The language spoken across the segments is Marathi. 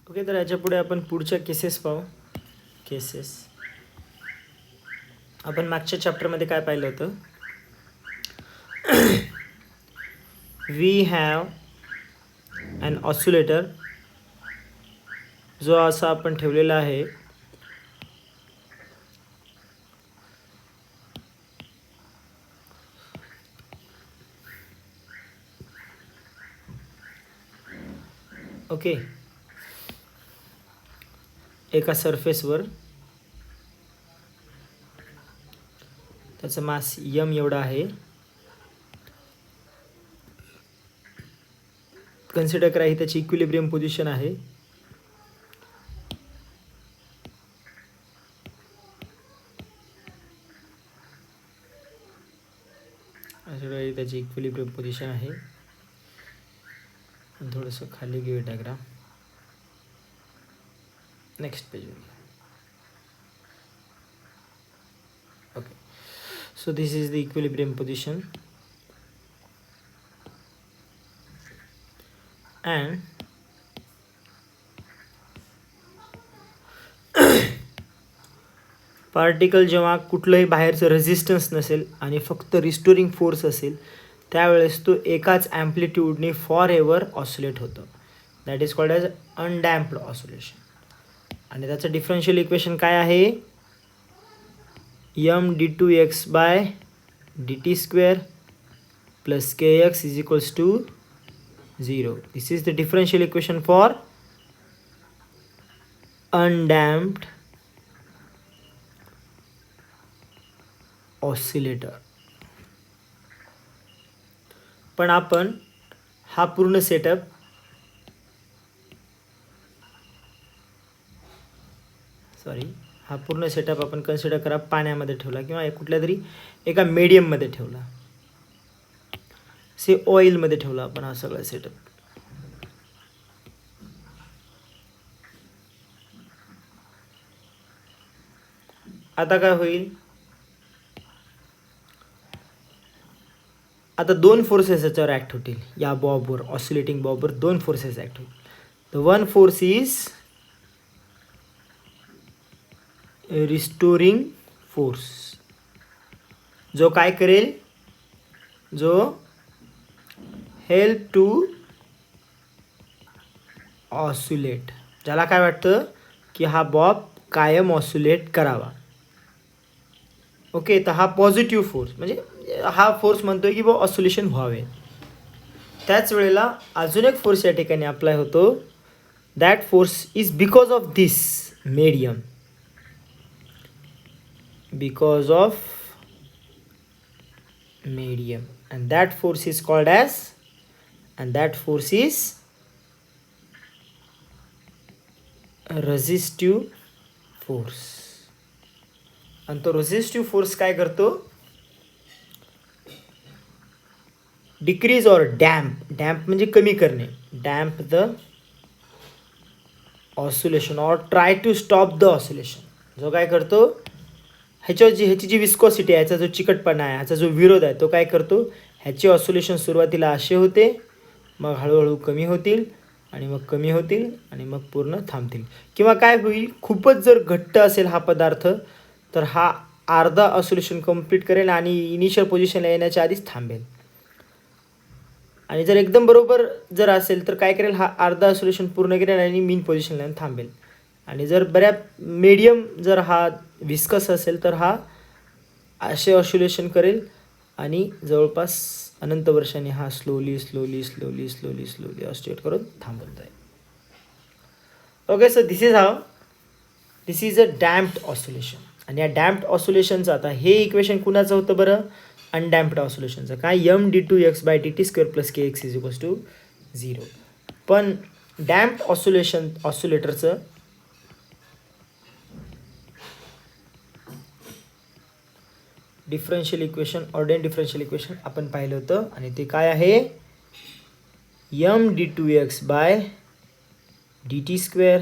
ओके, तर याच्या पुढे आपण पुढच्या केसेस पाहू. केसेस आपण मागच्या चॅप्टरमध्ये काय पाहिलं होतं. वी हॅव अन ऑसिलेटर, जो असा आपण ठेवलेला आहे. ओके, एका सरफेसवर त्याचं मास यम एवढा आहे. कन्सिडर करा ही त्याची इक्विलिब्रियम पोझिशन आहे. त्याची इक्विलिब्रियम पोझिशन आहे. थोडंसं खाली घेऊ diagram. Next page. Okay, so this is the equilibrium position, and particle जेव्हा कुठलंही बाहेरचं रेझिस्टन्स नसेल आणि फक्त रिस्टोरिंग फोर्स असेल त्यावेळेस तो एकाच ॲम्प्लिट्यूडने फॉर एव्हर ऑसिलेट होतं. That is called as undamped oscillation. आणि त्याचं डिफरन्शियल इक्वेशन काय आहे. M d two x by D t square plus k x is equals to 0. This is the differential equation for undamped oscillator. पण आपण हा पूर्ण सेटअप आपण कन्सिडर करा पाण्यामध्ये ठेवला किंवा कुठल्या तरी एका मीडियममध्ये ठेवला. से ऑइलमध्ये ठेवला आपण हा सगळा सेटअप. आता काय होईल. आता दोन फोर्सेस याच्यावर ॲक्ट होतील. या बॉबवर, ऑसिलेटिंग बॉबवर दोन फोर्सेस ॲक्ट होतील. The one force is restoring force, जो काय करेल, जो हेल्प टू ऑसिलेट, ज्याला काय वाटतं की हा बॉब कायम ऑसिलेट करावा. ओके, तर हा पॉझिटिव्ह फोर्स, म्हणजे हा फोर्स म्हणतोय की बॉ ऑसिलेशन व्हावे. त्याच वेळेला अजून एक फोर्स या ठिकाणी अप्लाय होतो. That force is because of this medium, because of medium, and that force is called as, and that force is resistive force. आणि तो रेझिस्टिव्ह फोर्स काय करतो. डिक्रीज और डॅम्प, डॅम्प म्हणजे कमी करणे, डॅम्प द ऑसिलेशन और try to stop the oscillation. जो काय करतो, ह्याची जी विस्कॉसिटी आहे, ह्याचा जो चिकटपणा आहे, ह्याचा जो विरोध आहे, तो काय करतो, ह्याचे ऑसिलेशन सुरुवातीला असे होते, मग हळूहळू कमी होतील आणि मग कमी होतील आणि मग पूर्ण थांबतील. किंवा काय होईल, खूपच जर घट्ट असेल हा पदार्थ तर हा अर्धा ऑसिलेशन कंप्लीट करेल आणि इनिशियल पोझिशनला येण्याच्या आधीच थांबेल. आणि जर एकदम बरोबर जर असेल तर काय करेल, हा अर्धा ऑसिलेशन पूर्ण करेल आणि मीन पोझिशनला थांबेल. आणि जर बऱ्याच मीडियम जर हा विस्कस असेल तर हा असे ऑसिलेशन करेल आणि जवळपास अनंत वर्षांनी हा स्लोली ऑसिलेट करून थांबून जाईल. Okay, so this is a damped oscillation. आणि या डॅम्प्ड ऑसिलेशनचं आता हे इक्वेशन कुणाचं होतं बरं, अनडॅम्प्ड ऑसिलेशनचं. काय, m d two x by D t square plus k x is equals to 0. पण डॅम्प्ड ऑसिलेटरचं differential equation, ordinary differential equation आपण पाहिलं होतं. आणि ते काय आहे, m d two x by D t square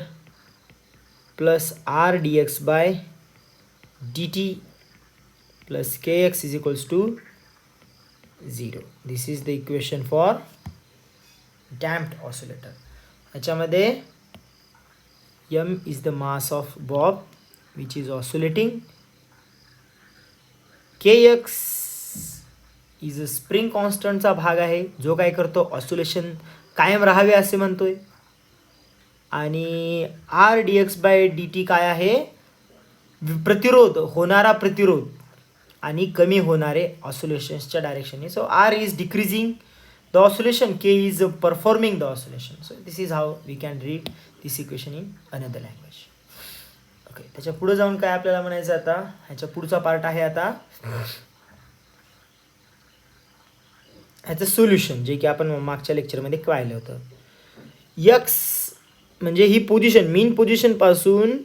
plus r D x by D t plus k x is equals to 0. This is the equation for damped oscillator. ह्याच्यामध्ये m is the mass of bob which is oscillating. kx is a spring कॉन्स्टंटचा भाग आहे जो काय करतो ऑसिलेशन कायम राहावे असे म्हणतोय. आणि R D x by D T काय आहे, प्रतिरोध, होणारा प्रतिरोध आणि कमी होणारे ऑसिलेशन्सच्या डायरेक्शनने. So R is decreasing the oscillation, K is performing the oscillation. So this is how we can read this equation in another language. Okay, त्याच्या पुढे जाऊन काय आपल्याला म्हणायचं आता, ह्याच्या पुढचा पार्ट आहे आता ह्याचं सोल्युशन, जे की आपण मागच्या लेक्चरमध्ये पाहिलं होतं. यक्स म्हणजे ही पोझिशन, मीन पोझिशनपासून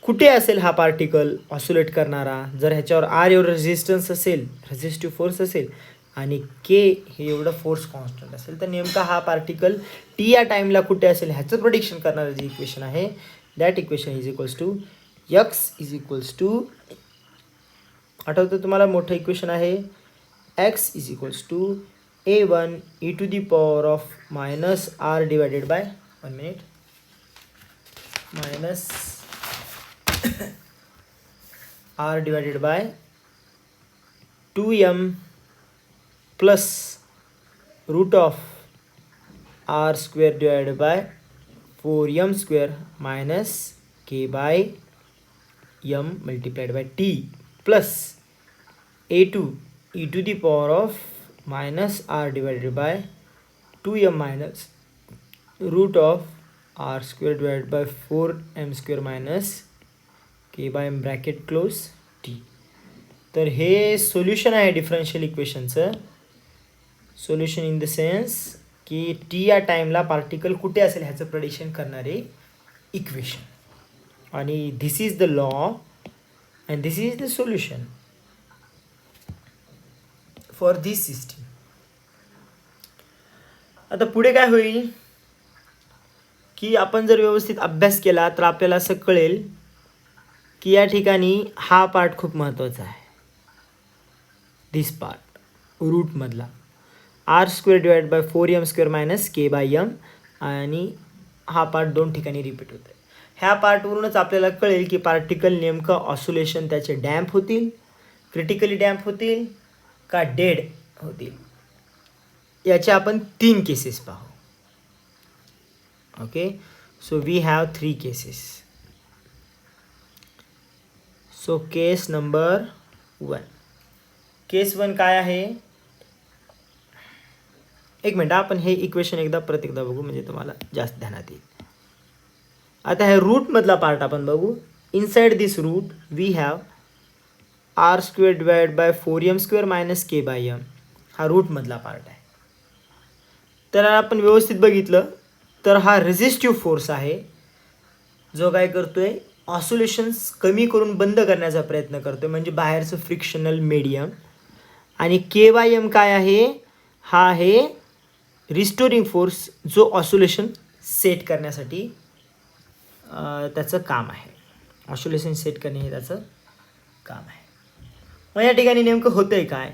कुठे असेल हा पार्टिकल ऑसिलेट करणारा, जर ह्याच्यावर आर एवढं रेझिस्टन्स असेल, रेझिस्टिव्ह फोर्स असेल आणि के हे एवढं फोर्स कॉन्स्टंट असेल, तर नेमका हा पार्टिकल टी या टाईमला कुठे असेल ह्याचं प्रोडिक्शन करणारं जे इक्वेशन आहे, that equation is equals to x is equals to, आठवतं तुम्हाला मोठं इक्वेशन आहे, x is equals to a1 e to the power of minus r divided by, 1 minute, minus r divided by 2m plus root of r square divided by 4m square minus k by m multiplied by t plus a2 e to the power of minus r divided by 2m minus root of r square divided by 4m square minus k by m bracket close t. तर हे सोल्युशन आहे डिफरन्शियल इक्वेशनचं. सोल्युशन इन द सेन्स की टी या टाईमला पार्टिकल कुठे असेल ह्याचं प्रेडिक्शन करणारे इक्वेशन. आणि this is the law and this is the solution for this system. आता पुढे काय होईल की आपण जर व्यवस्थित अभ्यास केला तर आपल्याला असं कळेल की या ठिकाणी हा पार्ट खूप महत्त्वाचा आहे. दिस पार्ट रूटमधला R square divide by 4m square minus K by m, आणि हा पार्ट दोन ठिकाणी रिपीट होतो आहे. ह्या पार्टवरूनच आपल्याला कळेल की पार्टिकल नेमकं ऑसिलेशन त्याचे डॅम्प होतील, क्रिटिकली डॅम्प होतील का डेड होतील. याचे आपण 3 केसेस पाहू. Okay, so we have 3 cases. So case number 1. Case 1 काय आहे, एक मिनटं आपण हे इक्वेशन परत एकदा बघू म्हणजे तुम्हाला जास्त ध्यानात येईल. आता हे रूटमधला पार्ट आपण बघू. Inside this root we have R square divide by 4m square minus K by m, हा रूटमधला पार्ट आहे. तर आपण व्यवस्थित बघितलं तर हा रेझिस्टिव्ह फोर्स आहे जो काय करतोय, ऑसिलेशन्स कमी करून बंद करण्याचा प्रयत्न करतोय, म्हणजे बाहेरचं फ्रिक्शनल मीडियम. आणि के बाय एम काय आहे, हा आहे रिस्टोरिंग फोर्स जो ऑसिलेशन सेट करण्यासाठी त्याचं काम आहे. ऑसिलेशन सेट करणे हे त्याचं काम आहे. मग या ठिकाणी नेमकं होतं आहे काय,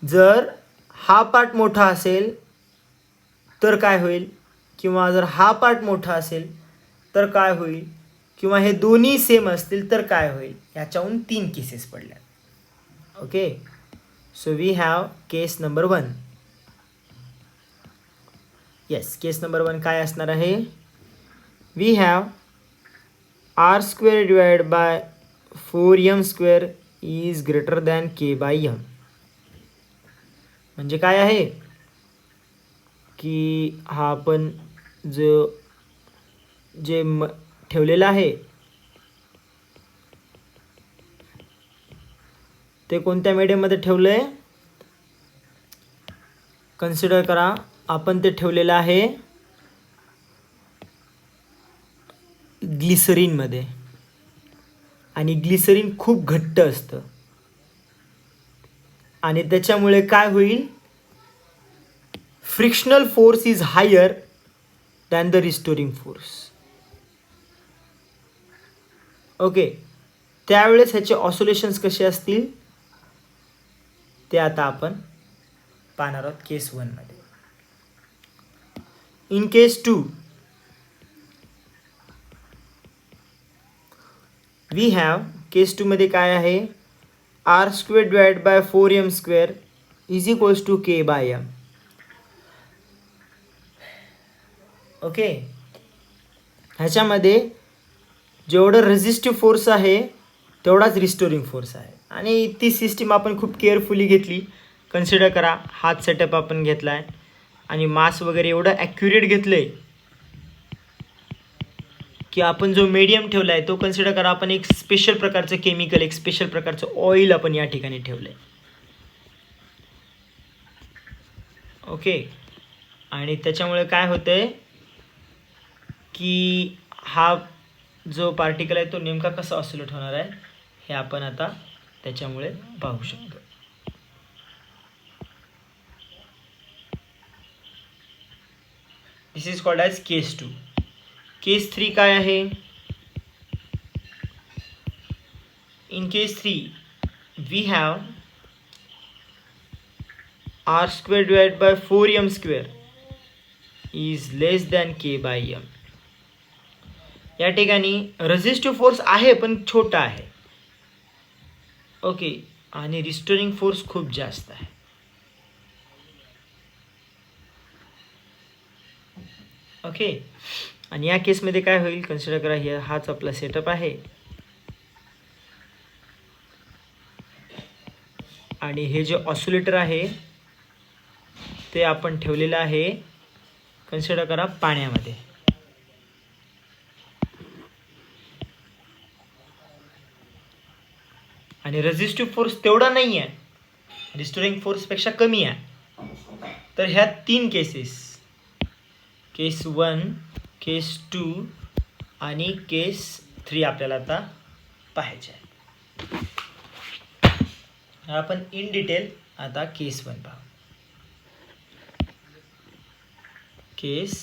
जर हा पार्ट मोठा असेल तर काय होईल, किंवा जर हा पार्ट मोठा असेल तर काय होईल, किंवा हे दोन्ही सेम असतील तर काय होईल, याच्याहून 3 केसेस पडल्या. Okay, so we have case number 1. Yes, case number 1 काय असणार आहे, we have R square divide by 4m square is greater than K by m. म्हणजे काय आहे की हा आपण जे ठेवलेलं आहे ते कोणत्या मीडियममध्ये ठेवलं आहे, कन्सिडर करा. आपण ते ठेवलेलं आहे ग्लिसरीनमध्ये, आणि ग्लिसरीन खूप घट्ट असतं आणि त्याच्यामुळे काय होईल, frictional force is higher than the restoring force. Okay, त्यावेळेस ह्याचे ऑसिलेशन्स कसे असतील ते आता आपण पाहणार आहोत केस 1 मध्ये. In case 2 we have case 2 मध्ये काय आहे, R square divide by 4m square is equals to K by M. Okay, ह्याच्यामध्ये जेवढं रेझिस्टिव्ह फोर्स आहे तेवढाच रिस्टोरिंग फोर्स आहे. आणि ती सिस्टीम आपण खूप केअरफुली घेतली. कन्सिडर करा, हाच सेटअप आपण घेतला आहे आणि मास वगैरे एवढं ॲक्युरेट घेतलं आहे की आपण जो मीडियम ठेवला आहे तो कन्सिडर करा, आपण एक स्पेशल प्रकारचं केमिकल, एक स्पेशल प्रकारचं ऑइल आपण या ठिकाणी ठेवलं आहे. ओके, आणि त्याच्यामुळे काय होतं आहे की हा जो पार्टिकल आहे तो नेमका कसा ऑसिलेट होणार आहे हे आपण आता त्याच्यामुळे पाहू शकतो. This is called as case 2. Case 3 काय आहे, in case 3 we have R square divide by 4m square is less than K by M. या ठिकाणी रेझिस्टिव्ह फोर्स आहे पण छोटा आहे. ओके, आणि रिस्टोरिंग फोर्स खूप जास्त आहे. ओके, आणि या केसमध्ये काय होईल, कन्सिडर करा, हे हाच आपला सेटअप आहे आणि हे जे ऑसिलेटर आहे ते आपण ठेवलेलं आहे, कन्सिडर करा, पाण्यामध्ये. आणि रेझिस्टिव्ह फोर्स तेवढा नाही आहे, रिस्टोरिंग फोर्सपेक्षा कमी आहे. तर ह्या 3 केसेस, केस 1, केस 2 आणि केस 3 आपल्याला आता पाहायचे आहे. आपण इन डिटेल आता केस 1 पाहू. Case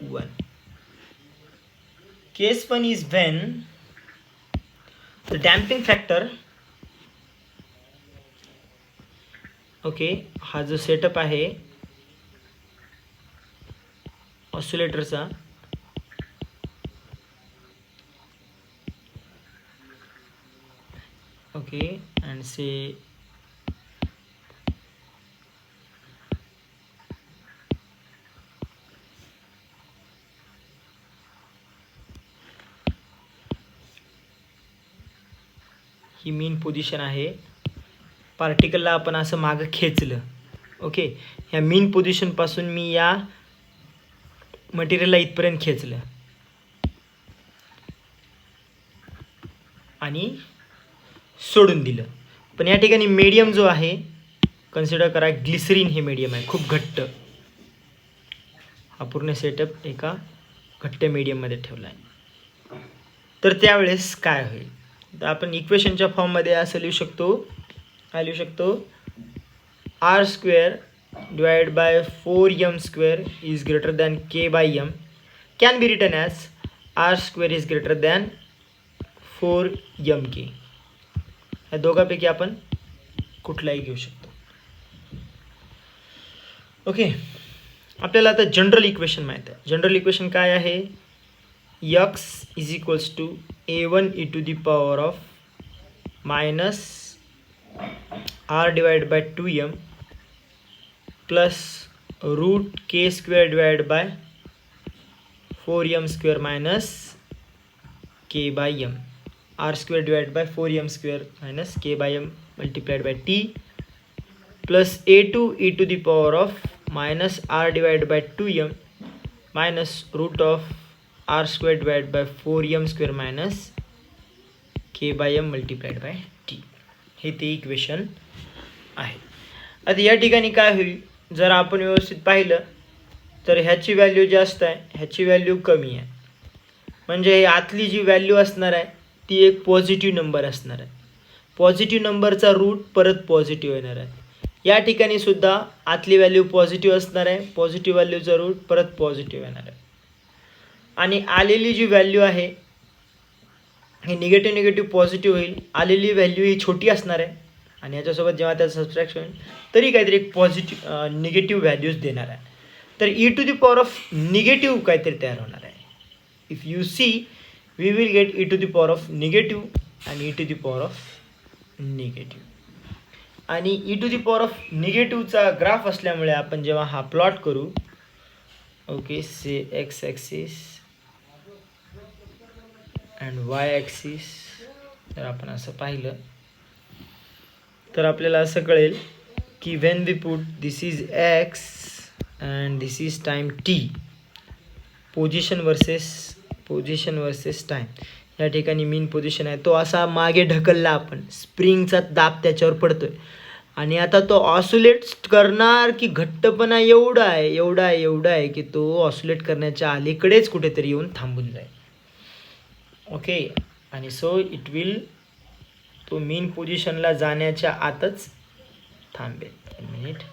1. Case 1 is when the damping factor, okay, हा जो सेटअप आहे ऑसिलेटरचा, ओके, and say ही मेन पोझिशन आहे. पार्टिकलला आपण असं मागं खेचलं. ओके, ह्या मेन पोझिशनपासून मी या मटेरियलला इथपर्यंत खेचलं आणि सोडून दिलं. पण या ठिकाणी मीडियम जो आहे, कन्सिडर करा, ग्लिसरीन हे मीडियम आहे, खूप घट्ट. हा पूर्ण सेटअप एका घट्ट मीडियममध्ये ठेवला आहे. तर त्यावेळेस काय होईल, तर आपण इक्वेशनच्या फॉर्ममध्ये असं लिहू शकतो, काय लिहू शकतो, R square divide by 4m square is greater than K by M can be written as R square is greater than 4mk. या दोघांपैकी आपण कुठलाही घेऊ शकतो. ओके, आपल्याला आता जनरल इक्वेशन माहीत आहे. जनरल इक्वेशन काय आहे, x is equals to a1 e to the power of minus r divide by 2m plus root k square divide by 4m square minus k by m. r square divided by 4m square minus k by m multiplied by t plus a2 e to the power of minus r divided by 2m minus root of r square divided by 4m square minus k by m multiplied by t. हे ते इक्वेशन आहे. आता या ठिकाणी काय होईल, जर आपण व्यवस्थित पाहिलं तर ह्याची व्हॅल्यू जास्त आहे, ह्याची व्हॅल्यू कमी आहे. म्हणजे आतली जी व्हॅल्यू असणार आहे ती एक पॉझिटिव्ह नंबर असणार आहे. पॉझिटिव्ह नंबरचा रूट परत पॉझिटिव्ह येणार आहे. या ठिकाणी सुद्धा आतली व्हॅल्यू पॉझिटिव्ह असणार आहे, पॉझिटिव्ह व्हॅल्यूचा रूट परत पॉझिटिव्ह येणार आहे. आणि आलेली जी व्हॅल्यू आहे हे निगेटिव्ह निगेटिव्ह पॉझिटिव्ह होईल. आलेली व्हॅल्यू ही छोटी असणार आहे आणि याच्यासोबत जेव्हा त्याचं सबस्ट्रॅक्शन होईल तरी काहीतरी एक पॉझिटिव्ह निगेटिव्ह व्हॅल्यूज देणार आहे. तर E to the power of negative काहीतरी तयार होणार आहे. If you see we will get e to the power of negative and e to the power of negative. आणि E to the power of निगेटिव्हचा ग्राफ असल्यामुळे आपण जेव्हा हा प्लॉट करू, okay, say X axis and Y axis, जर आपण असं पाहिलं तर आपल्याला असं कळेल की when we put this is X and this is time T, position versus time, या ठिकाणी मीन पोझिशन आहे, तो असा मागे ढकलला आपण, स्प्रिंगचा दाब त्याच्यावर पडतोय आणि आता तो ऑसिलेट करणार की घट्टपणा एवढा आहे की तो ऑसिलेट करण्याच्या अलीकडेच कुठेतरी येऊन थांबून जाईल. ओके, आणि सो इट विल, तो मीन पोझिशनला जाण्याच्या आतच थांबेल. 1 मिनिट.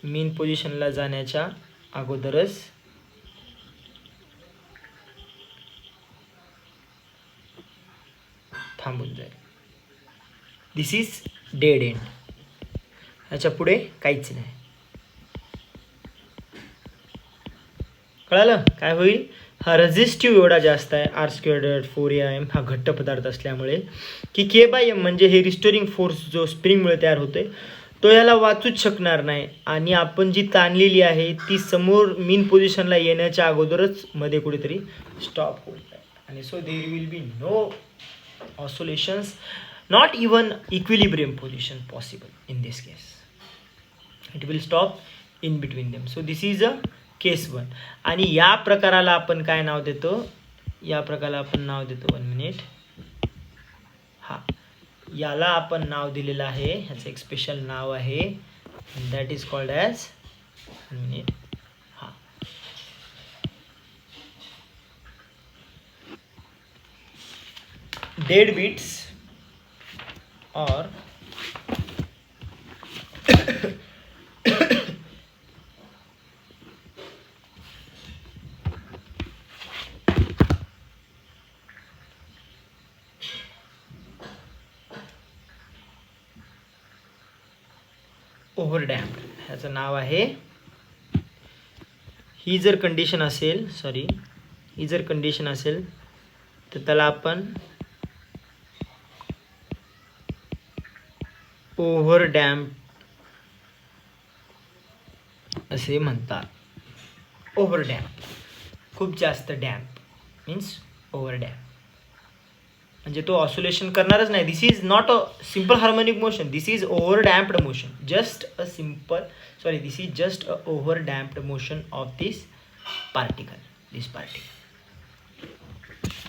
मीन पोझिशनला जाण्याच्या अगोदरच थांबून जाईल. दिस इज डेड एंड. ह्याच्या पुढे काहीच नाही. कळालं काय होईल? हा रेझिस्टिव्ह एवढा जास्त आहे, r² 4am, हा घट्ट पदार्थ असल्यामुळे, की k/m म्हणजे हे रिस्टोरिंग फोर्स जो स्प्रिंगमुळे तयार होतोय तो याला वाचूच शकणार नाही, आणि आपण जी ताणलेली आहे ती समोर मीन पोझिशनला येण्याच्या अगोदरच मध्ये कुठेतरी स्टॉप होईल. आणि so there will be no oscillations, not even equilibrium position possible in this case. It will stop in between them. So this is a case 1. आणि या प्रकाराला आपण काय नाव देतो? या प्रकाराला आपण नाव देतो 1 मिनिट. हा, याला आपण नाव दिलेलं आहे, ह्याचं एक स्पेशल नाव आहे, that is called as 1 minute. हा, dead beats or ओव्हरडॅम्प्ड, ह्याचं नाव आहे. ही जर कंडिशन असेल तर त्याला आपण ओव्हरडॅम्प असे म्हणतात. ओव्हरडॅम्प, खूप जास्त डॅम्प मीन्स ओव्हरडॅम्प, म्हणजे तो ऑसिलेशन करणारच नाही. This is not a simple harmonic motion, this is overdamped motion, this is just a overdamped motion of this particle.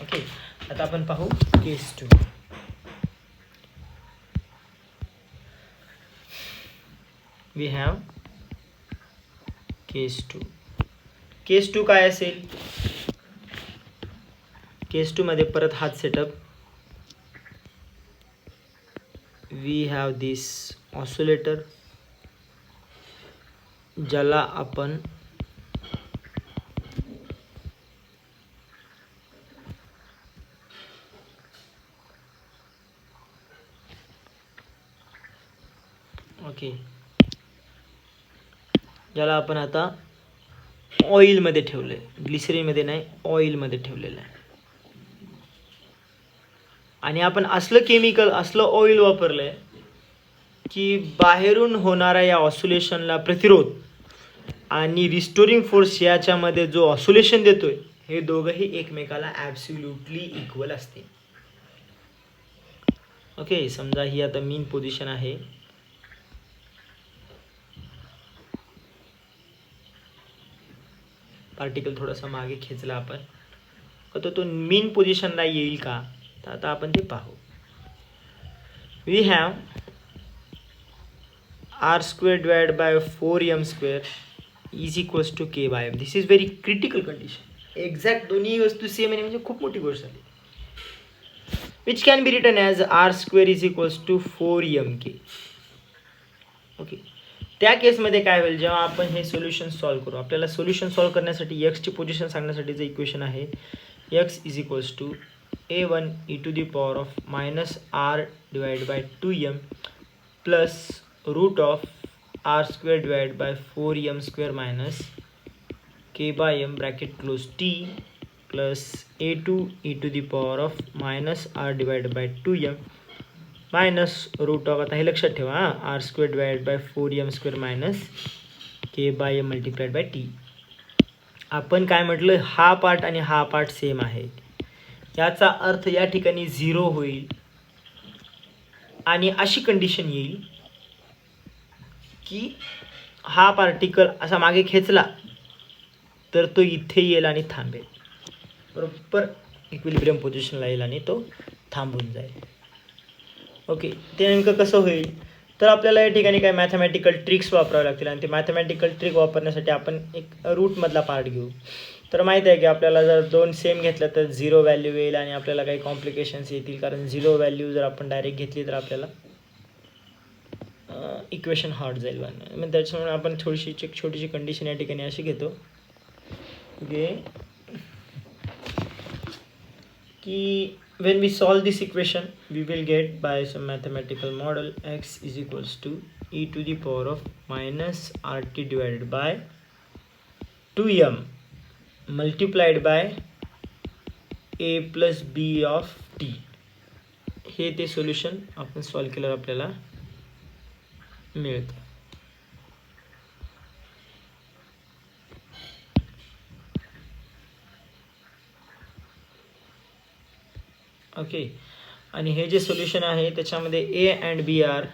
Okay, आता आपण पाहू केस 2. we have case 2. केस 2 काय असेल? केस 2 मध्ये परत हाच setup. We have this oscillator, ज्याला आपण ज्याला आपण आता ऑइलमध्ये ठेवलं आहे, ग्लिसरीनमध्ये नाही, ऑइलमध्ये ठेवलेलं आहे. आणि आपण असलं ऑइल वापरलं आहे की बाहेरून होणाऱ्या या ऑसिलेशनला प्रतिरोध आणि रिस्टोरिंग फोर्स याच्यामध्ये जो ऑसिलेशन देतोय, हे दोघंही एकमेकाला ॲब्सोल्युटली इक्वल असते. ओके, समजा ही आता मीन पोझिशन आहे. पार्टिकल थोडासा मागे खेचला आपण, तो मीन पोझिशनला येईल का? तर आता आपण ते पाहू. We have r² divided by 4m² is equals to k/m. This is very critical condition. Exact दोन्ही वस्तू सेम आहे म्हणजे खूप मोठी गोष्ट झाली. Which can be written as r² is equals to 4mk. Okay, त्या केसमध्ये काय होईल, जेव्हा आपण हे सोल्युशन सॉल्व्ह करू, आपल्याला सोल्युशन सॉल्व्ह करण्यासाठी एक्सची पोझिशन सांगण्यासाठीचं इक्वेशन आहे x is equals to a1 e to the power of -r divide by 2m plus root of R square divide by 4m² minus k by m bracket close t plus a2 e to the power of minus r divide by 2m minus root of, आता हे लक्षात ठेवा हां, R square divide by 4m² minus K by M multiplied by T. आपण काय म्हटलं, हा पार्ट आणि हा पार्ट सेम आहे. याचा अर्थ या ठिकाणी 0 होईल आणि अशी कंडिशन येईल की हा पार्टिकल असा मागे खेचला तर तो इथे येईल आणि थांबेल, बरोबर इक्विलिब्रियम पोझिशनला येईल आणि तो थांबून जाईल. ओके, ते नेमकं कसं होईल, तर आपल्याला या ठिकाणी काय मॅथमॅटिकल ट्रिक्स वापरावे लागतील आणि ते मॅथमॅटिकल ट्रिक वापरण्यासाठी आपण एक रूटमधला पार्ट घेऊ. तर माहीत आहे की आपल्याला जर 2 सेम घेतलं तर 0 व्हॅल्यू येईल आणि आपल्याला काही कॉम्प्लिकेशन्स येतील, कारण 0 व्हॅल्यू जर आपण डायरेक्ट घेतली तर आपल्याला इक्वेशन हार्ड जाईल. मग त्याच्यामुळे आपण थोडीशी छोटीशी कंडिशन या ठिकाणी अशी घेतो ओके की when we solve this equation we will get by some mathematical model x is equals to e to the power of minus rt divided by 2m multiplied by a plus b of t. हे ते सोल्युशन आपण सॉल्व केल्यावर आपल्याला मिळतं. ओके, आणि हे जे सोल्युशन आहे त्याच्यामध्ये ए अँड बी आर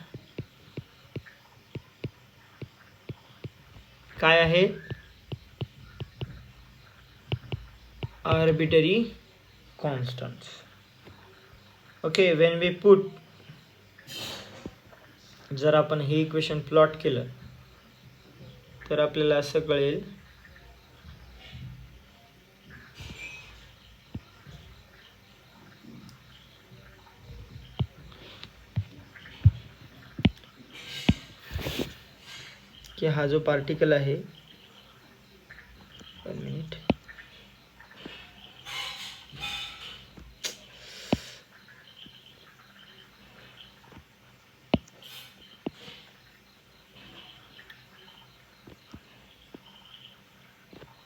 काय आहे, arbitrary constants. Okay, when we put, जर आपण हे इक्वेशन प्लॉट केलं तर आपल्याला असं कळेल की हा जो पार्टिकल आहे, 1 मिनिट,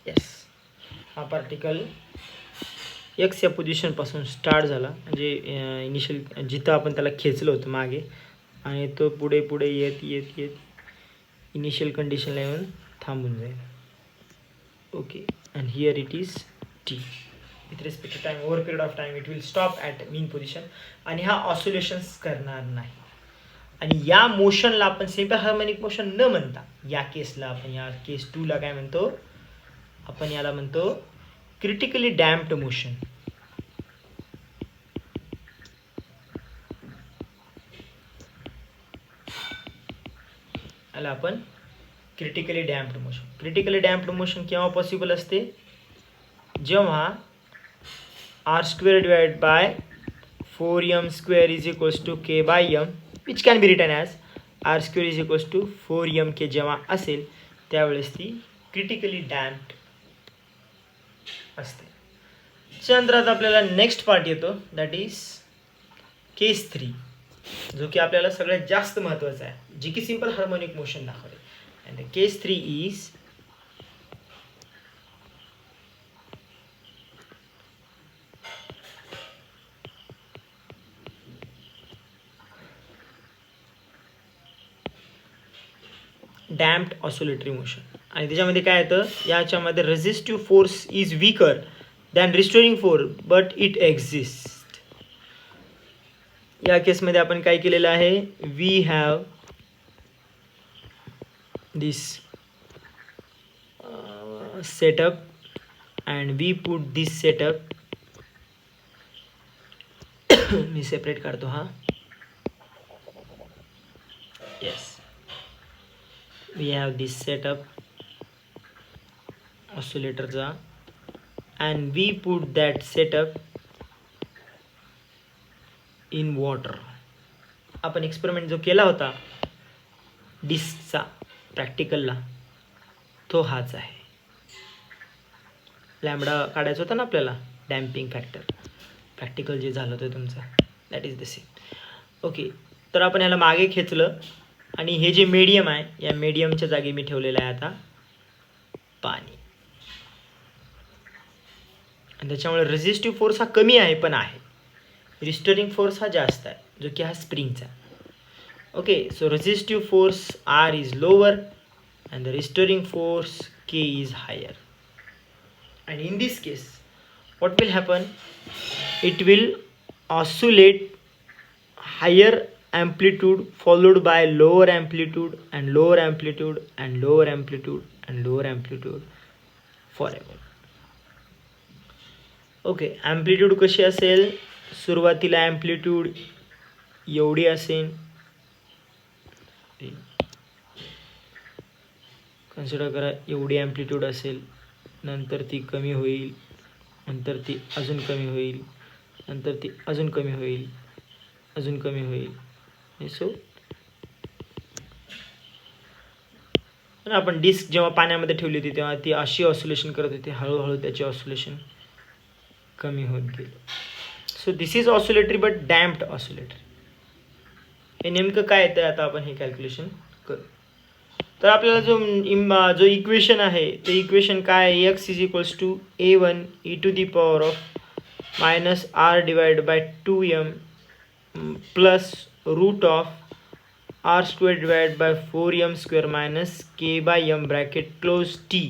येस, हा पार्टिकल एक्स या पोझिशनपासून स्टार्ट झाला, म्हणजे इनिशियल जिथं आपण त्याला खेचलं होतं मागे, आणि तो पुढे पुढे येत येत येत इनिशियल कंडिशनला येऊन थांबून जाईल. Okay, and here it is T with respect to time, over period of time it will stop at mean position आणि हा ऑसिलेशन्स करणार नाही. आणि या मोशनला आपण सिंपल हार्मोनिक मोशन न म्हणता या केसला आपण, या केस 2 ला काय म्हणतो आपण, याला म्हणतो क्रिटिकली डॅम्प्ड मोशन. याला आपण critically damped motion. Critically damped motion केव्हा पॉसिबल असते, जेव्हा R square divide by 4m² is equals to k by m, which can be written as R square is equals to 4m जेव्हा असेल त्यावेळेस ती क्रिटिकली डॅम्प्ड असते. त्याच्यानंतर आता आपल्याला नेक्स्ट पार्ट येतो, दॅट इज केस 3, जो की आपल्याला सगळ्यात जास्त महत्त्वाचा आहे, जी की सिंपल हार्मोनिक मोशन दाखवते. And the case 3 is damped oscillatory motion. आणि त्याच्यामध्ये काय येतं, याच्यामध्ये resistive force is weaker than restoring force but it exist. या केसमध्ये आपण काय केलेलं आहे, we have this setup and we put this setup, मी सेपरेट काढतो हा, yes, we have this setup oscillator and we put that setup in water. आपण एक्सपेरिमेंट जो केला होता डिस्कचा प्रॅक्टिकलला तो हाच आहे. लॅम्बडा काढायचा होता ना आपल्याला, डॅम्पिंग फॅक्टर, प्रॅक्टिकल जे झालं होतं तुमचं, that is the same. Okay, तर आपण ह्याला मागे खेचलं आणि हे जे मीडियम आहे या मीडियमच्या जागी मी ठेवलेलं आहे आता पाणी. आणि त्याच्यामुळे रेझिस्टिव्ह फोर्स हा कमी आहे पण आहे, रिस्टोरिंग फोर्स हा जास्त आहे जो की हा स्प्रिंगचा. Okay, so resistive force R is lower and the restoring force K is higher. And in this case, what will happen? It will oscillate higher amplitude followed by lower amplitude and lower amplitude and lower amplitude and lower amplitude forever. Okay, amplitude कशी असेल? सुरुवातीला ॲम्प्लिट्यूड एवढी असेल, कन्सिडर करा एवढी ॲम्प्लिट्यूड असेल, नंतर ती कमी होईल, नंतर ती अजून कमी होईल, नंतर ती अजून कमी होईल, अजून कमी होईल. सो आपण डिस्क जेव्हा पाण्यामध्ये ठेवली होती तेव्हा ती अशी ऑसिलेशन करत होती, हळूहळू त्याची ऑसिलेशन कमी होत गेली. So this is oscillatory but damped oscillatory. हे नेमकं काय येतं आता आपण हे कॅल्क्युलेशन करू. तर आपल्याला जो इक्वेशन आहे ते इक्वेशन काय आहे? X is equals to A1 e to the power of minus R divide by 2m plus root of R square divide by 4m square minus k by m bracket close t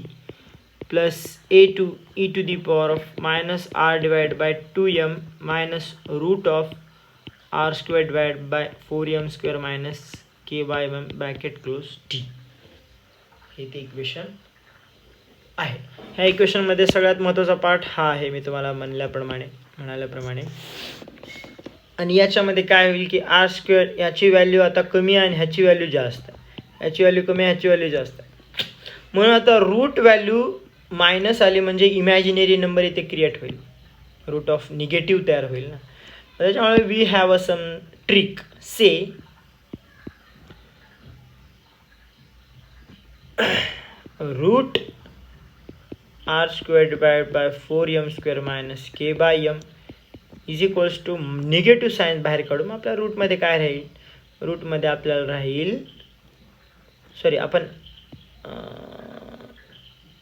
plus A2 e to the power of minus R divide by 2m minus root of R square divide by 4m square minus k by m bracket close t. हे ते इक्वेशन आहे. ह्या इक्वेशनमध्ये सगळ्यात महत्त्वाचा पार्ट हा आहे, मी तुम्हाला म्हणाल्याप्रमाणे. आणि याच्यामध्ये काय होईल की आर स्क्वेअर याची व्हॅल्यू आता कमी आहे आणि ह्याची व्हॅल्यू जास्त आहे, ह्याची व्हॅल्यू कमी आहे, ह्याची व्हॅल्यू जास्त आहे. म्हणून आता रूट व्हॅल्यू मायनस आली म्हणजे इमॅजिनरी नंबर इथे क्रिएट होईल, रूट ऑफ निगेटिव्ह तयार होईल ना. त्याच्यामुळे we have a some trick. Say root R square divide by 4m square minus k by m is equals to negative sign बाहेर काढू. मग आपल्या रूटमध्ये काय राहील? रूटमध्ये आपल्याला राहील, सॉरी आपण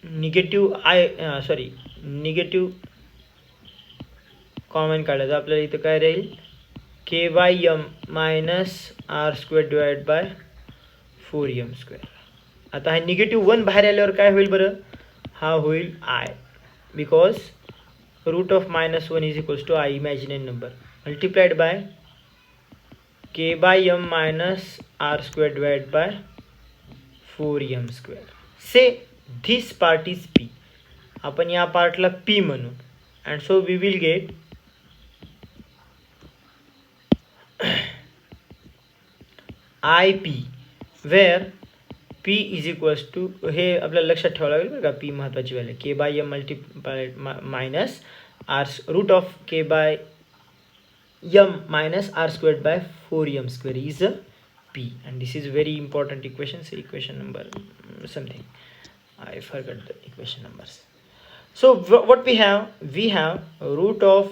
निगेटिव्ह कॉमन काढायचं. आपल्याला इथं काय राहील? k by m minus R square divide by 4m square. आता हा निगेटिव्ह 1 बाहेर आल्यावर काय होईल बरं? हा होईल I, because root of minus 1 is equals to I imaginary number multiplied by k by m minus R square divide by 4m square. Say this part is P. आपण या पार्टला P म्हणू. And so we will get IP where P is equals to, हे आपल्याला लक्षात ठेवावं लागेल बरं का, P महत्त्वाची value k by m multiplied minus R root of k by m minus R squared by 4m square is P. and this is very important equation. So equation number something I forgot the equation numbers. So what we have root of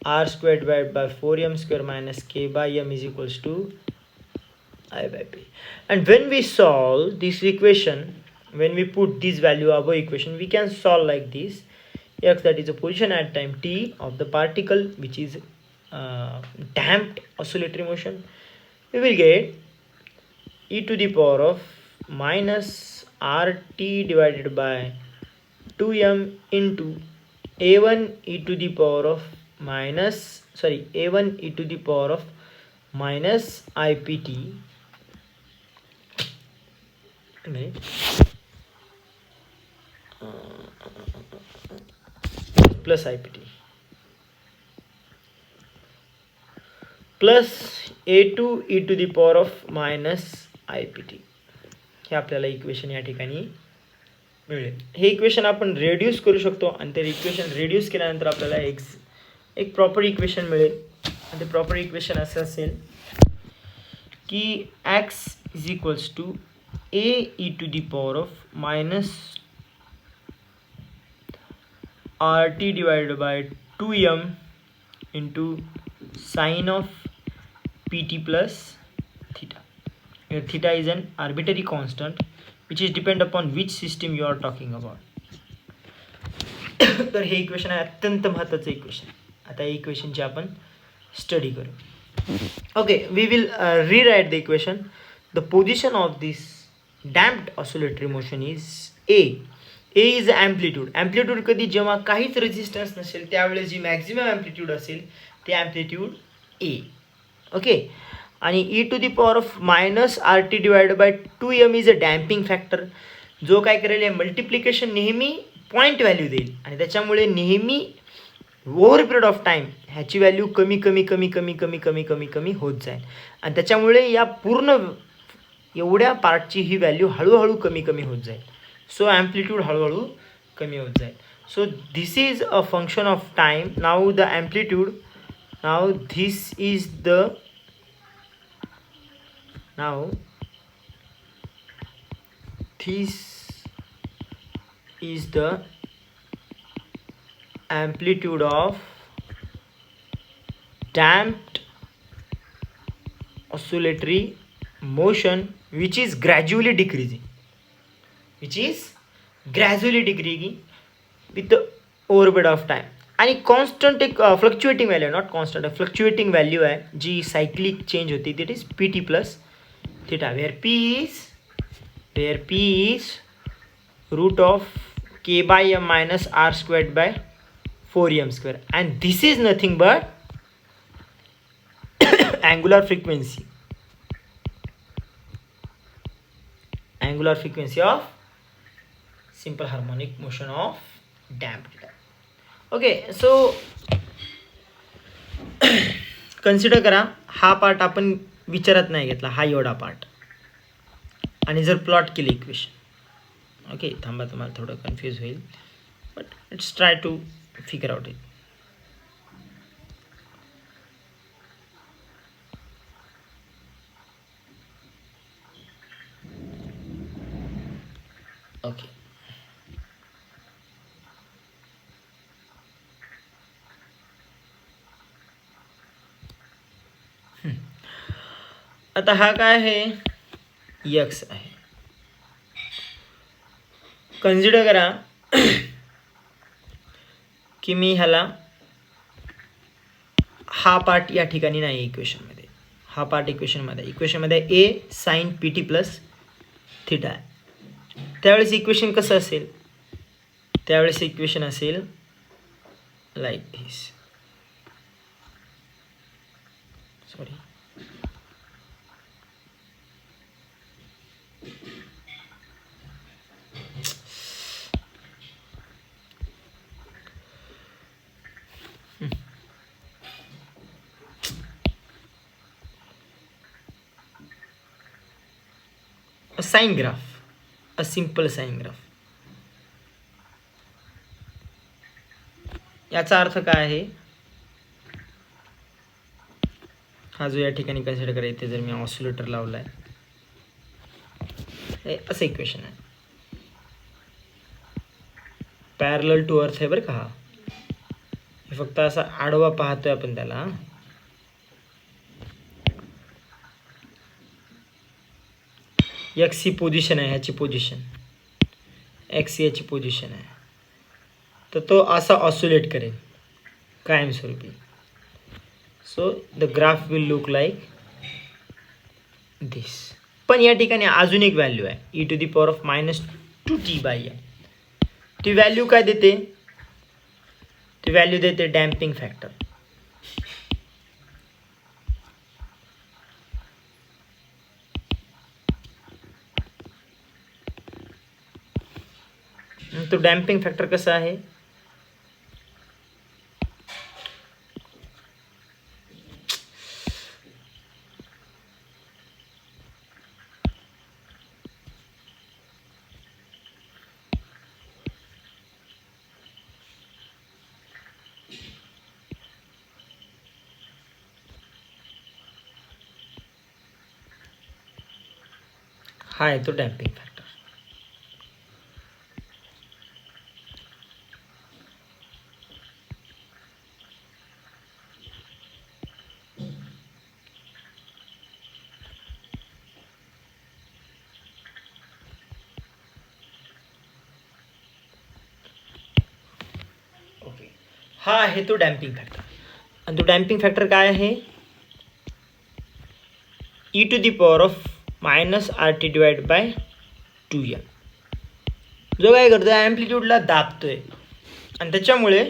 r squared divided by 4m square minus k by m is equals to I by p. And when we solve this equation, when we put this value above equation, we can solve like this. X, that is the position at time t of the particle which is damped oscillatory motion, we will get e to the power of minus rt divided by 2m into a1 e to the power of a1 e to the power of minus ipt plus ipt plus a2 e to the power of minus ipt. हे आपल्याला इक्वेशन या ठिकाणी मिळेल. हे इक्वेशन आपण रेड्यूस करू शकतो आणि ते इक्वेशन रेड्यूस केल्यानंतर आपल्याला एक प्रॉपर इक्वेशन मिळेल. आणि ते प्रॉपर इक्वेशन असं असेल की x is equals to a e to the power of minus rt divided by 2m into sine of pt plus theta. where theta is an arbitrary constant which is depend upon which system you are talking about. तर हे इक्वेशन आहे अत्यंत महत्त्वाचं इक्वेशन. आता या इक्वेशनची आपण स्टडी करू. Okay, we will rewrite the equation. The position of this damped oscillatory motion is A. A is amplitude. Amplitude कधी जेव्हा काहीच रेजिस्टन्स नसेल त्यावेळेस जी मॅक्झिमम ॲम्प्लिट्यूड असेल ते ॲम्प्लिट्यूड ए. ओके, आणि E to the power of minus R T divide by 2m is a damping factor. जो काय करेल आहे मल्टिप्लिकेशन नेहमी पॉईंट व्हॅल्यू देईल आणि त्याच्यामुळे नेहमी ओव्हर पिरियड ऑफ टाईम ह्याची व्हॅल्यू कमी कमी कमी कमी कमी कमी कमी कमी होत जाईल आणि त्याच्यामुळे या पूर्ण एवढ्या पार्टची ही व्हॅल्यू हळूहळू कमी कमी होत जाईल. सो ॲम्प्लिट्यूड हळूहळू कमी होत जाईल. So this is a function of time. Now the amplitude, now this is the now this is the amplitude of damped oscillatory motion which is gradually decreasing with the over period of time. आणि कॉन्स्टंट एक फ्लक्च्युएटिंग व्हॅल्यू आहे, नॉट कॉन्स्टंट, फ्लक्च्युएटिंग व्हॅल्यू आहे जी सायक्लिक चेंज होती. That is P T plus theta, where p is root of k by m minus r squared by 4m square, and this is nothing but angular frequency of simple harmonic motion of damped. Okay, so consider करा हा पार्ट आपण विचारात नाही घेतला, हा एवढा पार्ट, आणि जर प्लॉट केली इक्वेशन. ओके, थांबा, तुम्हाला थोडं कन्फ्यूज होईल but let's try to figure out it. Okay, आता हा काय आहे, यक्स आहे. कन्सिडर करा की मी ह्याला हा पार्ट या ठिकाणी नाही इक्वेशनमध्ये, हा पार्ट इक्वेशनमध्ये A sine P T plus theta आहे. त्यावेळेस इक्वेशन कसं असेल, त्यावेळेस इक्वेशन असेल like this. Sorry, a sine graph, a simple sine graph. याचा अर्थ काय आहे, हा जो या ठिकाणी कन्सिडर करा, इथे जर मी ऑसिलेटर लावलाय, असं इक्वेशन आहे, पॅरलल टू अर्थ आहे बरं का. हा फक्त असा आडवा पाहतोय आपण त्याला. एक्स ही पोझिशन आहे, ह्याची पोझिशन एक्स याची पोझिशन आहे, तर तो असा ऑसिलेट करेल कायमस्वरूपी. So the graph will look like this. पण या ठिकाणी अजून एक व्हॅल्यू आहे, e to the power of minus 2t by M. ती व्हॅल्यू काय देते, ती व्हॅल्यू देते डॅम्पिंग फॅक्टर. तो डॅम्पिंग फॅक्टर कसा आहे, हा आहे तो डॅम्पिंग फॅक्टर. हा आहे तो डॅम्पिंग फॅक्टर. आणि तो डॅम्पिंग फॅक्टर काय आहे? e⁻⁻RT divide by 2m. जो काय करतो ॲम्प्लिट्यूडला दाबतोय आणि त्याच्यामुळे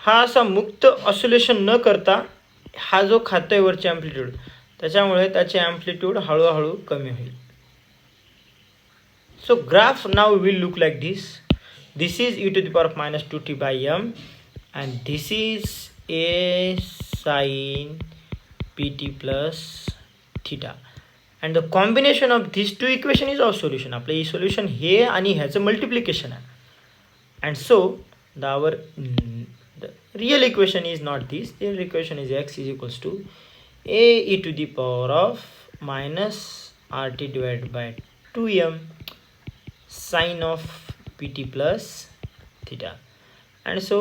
हा असा मुक्त ऑसिलेशन न करता हा जो खातोय वरचे ॲम्प्लिट्यूड, त्याच्यामुळे त्याचे ॲम्प्लिट्यूड हळूहळू कमी होईल. So graph now will look like this. This is e⁻⁻2t by m and this is a sin pt plus theta and the combination of these two equation is our solution. आपलं ही सोल्युशन हे आणि ह्याचं मल्टिप्लिकेशन आहे. And so the real equation is not this. The real equation is x is equals to a⁻⁻RT divided by 2m sin of pt plus theta. And so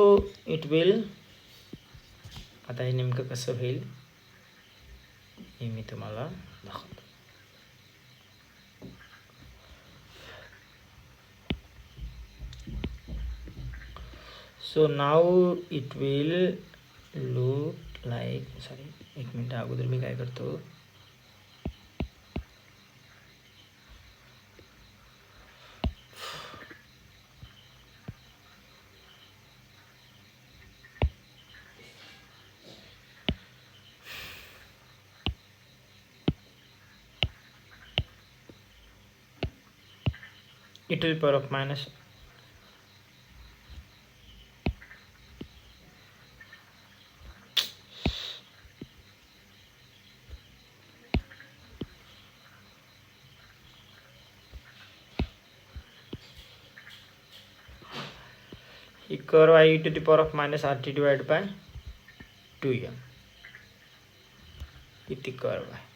it will, आता हे नेमकं कसं होईल हे मी तुम्हाला दाखवतो. So now it will look like, sorry एक मिनिट अगोदर मी काय करतो, e⁻⁻ ही कर्व आहे e⁻⁻RT डिवाइड बाय 2m. इतकी कर्व आहे.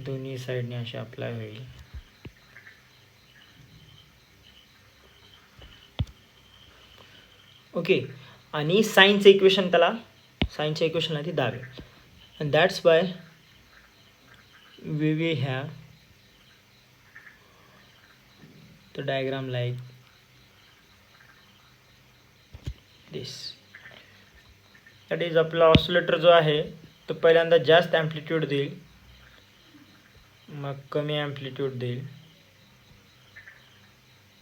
दोन्ही साईडने असे अप्लाय होईल. ओके. आणि साईनचं इक्वेशन साईनच्या इक्वेशनला ती दाबेल. And that's why we we have the diagram like this. That is आपला ऑसिलेटर जो आहे तो पहिल्यांदा जास्त ॲम्प्लिट्यूड देईल, मग कमी ॲम्प्लिट्यूड देईल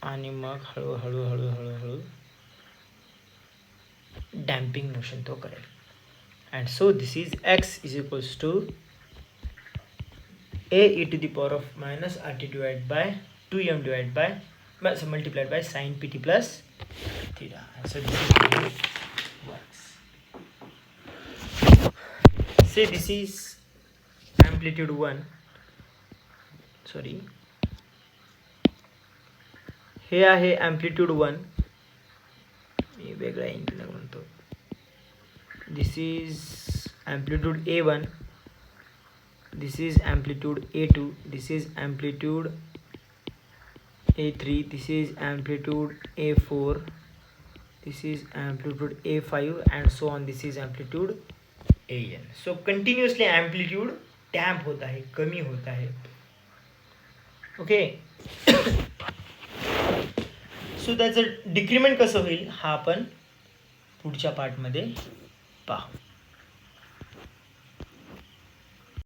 आणि मग हळूहळू हळूहळू डॅम्पिंग मोशन तो करेल. And so this is X is equals to a⁻⁻RT divide by 2m divide by multiplied by sin pt plus theta. And so this is how it works. Say this is amplitude 1. Sorry, हे आहे ॲम्प्लिट्यूड 1. मी वेगळा इंटरनल म्हणतो. This is amplitude A1, this is amplitude A2, this is amplitude A3, this is amplitude A4, this is amplitude A5 and so on. This is amplitude AN. So continuously amplitude damp होत आहे, कमी होत आहे. ओके. सो त्याचं डिक्रीमेंट कसं होईल हा आपण पुढच्या पार्टमध्ये पाहू.